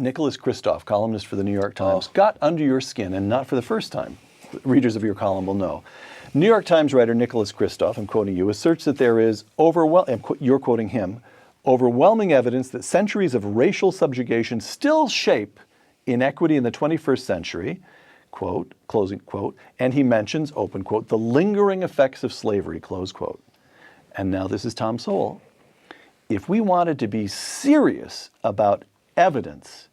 Nicholas Kristof, columnist for the New York Times, got under your skin, and not for the first time. Readers of your column will know. New York Times writer Nicholas Kristof, I'm quoting you, asserts that there is you're quoting him, overwhelming evidence that centuries of racial subjugation still shape inequity in the 21st century, quote, closing quote, and he mentions, open quote, the lingering effects of slavery, close quote. And now this is Tom Sowell. If we wanted to be serious about evidence,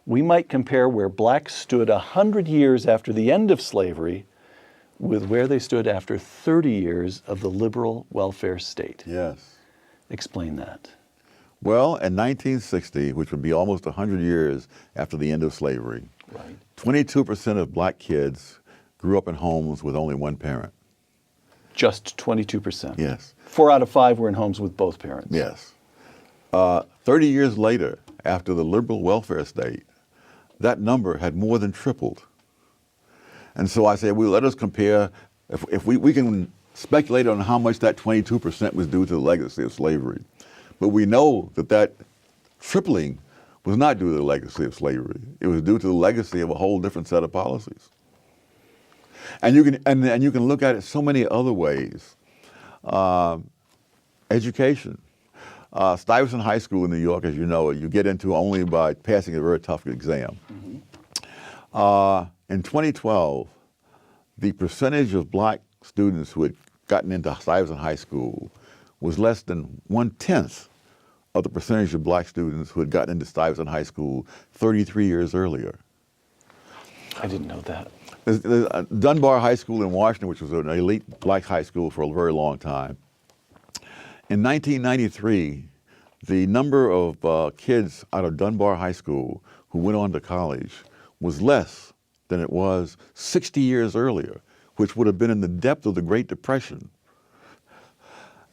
we might compare where blacks stood 100 years after the end of slavery with where they stood after 30 years of the liberal welfare state. Yes. Explain that. Well, in 1960, which would be almost 100 years after the end of slavery, Right. 22% of black kids grew up in homes with only one parent. Just 22%. Yes. 4 out of 5 were in homes with both parents. Yes. 30 years later, after the liberal welfare state, that number had more than tripled. And so I say, well, let us compare, if we can speculate on how much that 22% was due to the legacy of slavery. But we know that that tripling was not due to the legacy of slavery. It was due to the legacy of a whole different set of policies. And you can look at it so many other ways. Education. Stuyvesant High School in New York, as you know, you get into only by passing a very tough exam. Mm-hmm. In 2012, the percentage of black students who had gotten into Stuyvesant High School was less than 1/10 of the percentage of black students who had gotten into Stuyvesant High School 33 years earlier. I didn't know that. There's Dunbar High School in Washington, which was an elite black high school for a very long time. In 1993, the number of kids out of Dunbar High School who went on to college was less than it was 60 years earlier, which would have been in the depth of the Great Depression.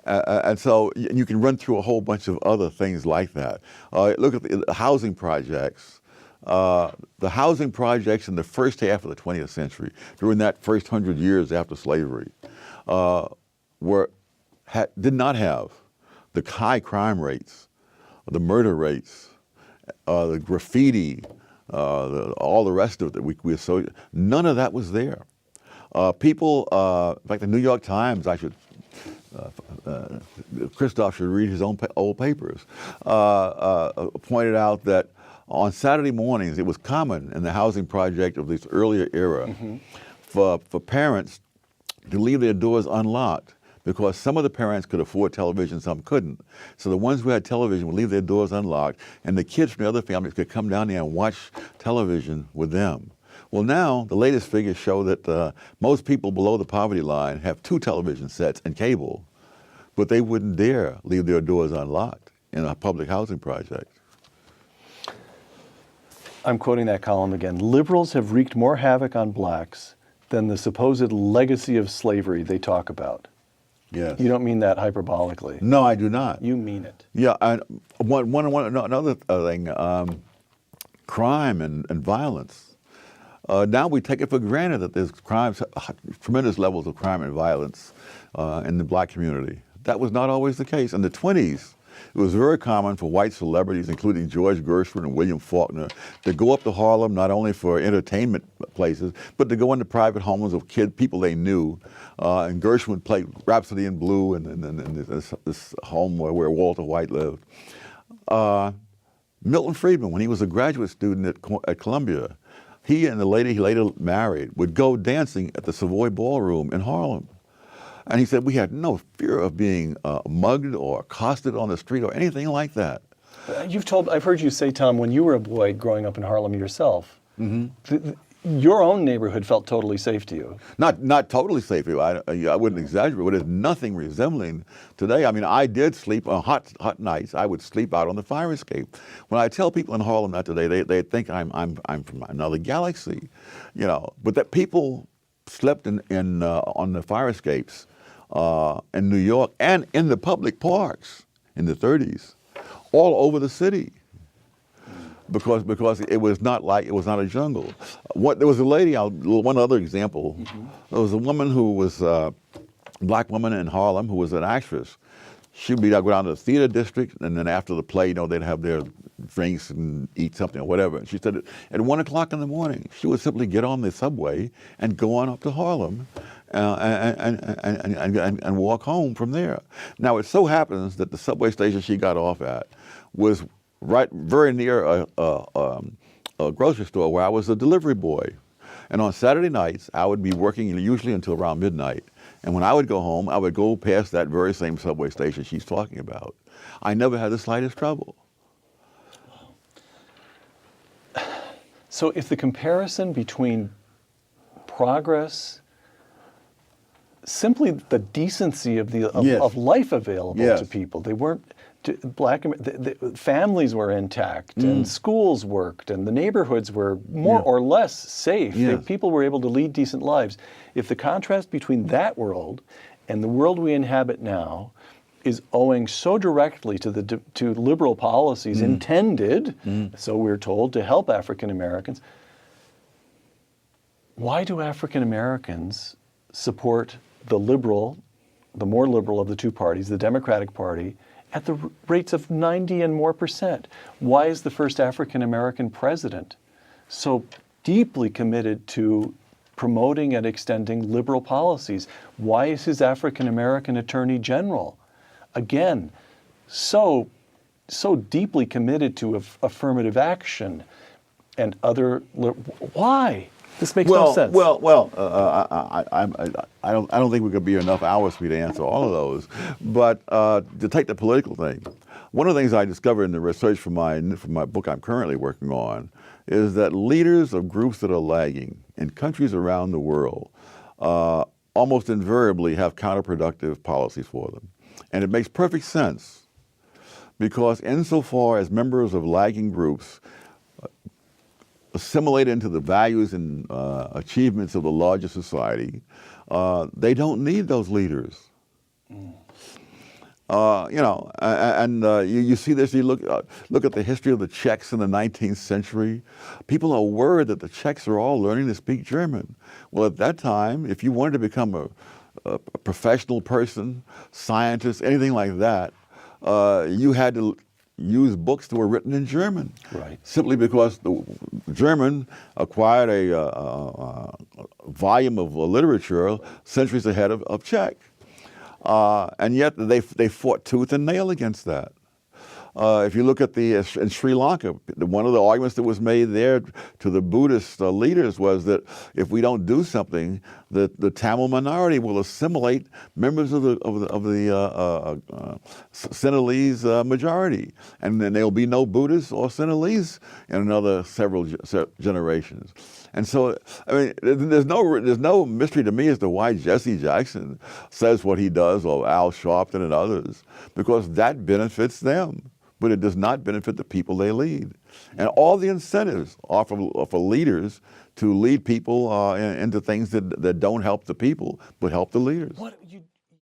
And so you can run through a whole bunch of other things like that. Look at the housing projects. The housing projects in the first half of the 20th century, during that first 100 years after slavery, did not have the high crime rates, the murder rates, the graffiti, all the rest of it that we associate. None of that was there. People, in fact, the New York Times, Kristof should read his own old papers, pointed out that on Saturday mornings, it was common in the housing project of this earlier era mm-hmm. for parents to leave their doors unlocked because some of the parents could afford television, some couldn't. So the ones who had television would leave their doors unlocked, and the kids from the other families could come down there and watch television with them. Well, now the latest figures show that most people below the poverty line have 2 television sets and cable, but they wouldn't dare leave their doors unlocked in a public housing project. I'm quoting that column again. Liberals have wreaked more havoc on blacks than the supposed legacy of slavery they talk about. Yes. You don't mean that hyperbolically. No, I do not. You mean it. Yeah, and another thing, crime and violence. Now we take it for granted that there's tremendous levels of crime and violence in the black community. That was not always the case. In the 20s, it was very common for white celebrities, including George Gershwin and William Faulkner, to go up to Harlem not only for entertainment places, but to go into private homes of people they knew. And Gershwin played Rhapsody in Blue in this home where Walter White lived. Milton Friedman, when he was a graduate student at Columbia, he and the lady he later married would go dancing at the Savoy Ballroom in Harlem. And he said, we had no fear of being mugged or accosted on the street or anything like that. I've heard you say, Tom, when you were a boy growing up in Harlem yourself, mm-hmm. Your own neighborhood felt totally safe to you. Not totally safe to you. I wouldn't exaggerate, but there's nothing resembling today. I mean, I did sleep on hot nights. I would sleep out on the fire escape. When I tell people in Harlem that today, they think I'm from another galaxy, you know. But that people slept on the fire escapes in New York and in the public parks in the 30s, all over the city. Because it was not a jungle. There was a lady, one other example, mm-hmm. There was a woman who was a black woman in Harlem who was an actress. She'd go down to the theater district, and then after the play, they'd have their drinks and eat something or whatever. And she said at 1 o'clock in the morning, she would simply get on the subway and go on up to Harlem and walk home from there. Now, it so happens that the subway station she got off at was very near a grocery store where I was a delivery boy. And on Saturday nights, I would be working usually until around midnight. And when I would go home, I would go past that very same subway station she's talking about. I never had the slightest trouble. So if the comparison between progress, simply the decency of life available to people, they weren't. The families were intact, and schools worked, and the neighborhoods were more or less safe. People were able to lead decent lives. If the contrast between that world and the world we inhabit now is owing so directly to liberal policies intended, so we're told, to help African Americans, why do African Americans support the more liberal of the two parties, the Democratic Party, at the rates of 90 and more %? Why is the first African American president so deeply committed to promoting and extending liberal policies? Why is his African American attorney general, again, so deeply committed to affirmative action and other? Why? This makes no sense. I don't think we could be enough hours for you to answer all of those. But to take the political thing, one of the things I discovered in the research for my book I'm currently working on is that leaders of groups that are lagging in countries around the world almost invariably have counterproductive policies for them. And it makes perfect sense because insofar as members of lagging groups assimilate into the values and achievements of the larger society, they don't need those leaders. You see this. You look at the history of the Czechs in the 19th century. People are worried that the Czechs are all learning to speak German. Well, at that time, if you wanted to become a professional person, scientist, anything like that, you had to use books that were written in German, simply because the German acquired a volume of literature centuries ahead of Czech, and yet they fought tooth and nail against that. If you look at in Sri Lanka, one of the arguments that was made there to the Buddhist leaders was that if we don't do something, the Tamil minority will assimilate members of the Sinhalese majority, and then there'll be no Buddhists or Sinhalese in another several generations. And so, I mean, there's no mystery to me as to why Jesse Jackson says what he does, or Al Sharpton and others, because that benefits them. But it does not benefit the people they lead. And all the incentives are for leaders to lead people into things that don't help the people, but help the leaders. What you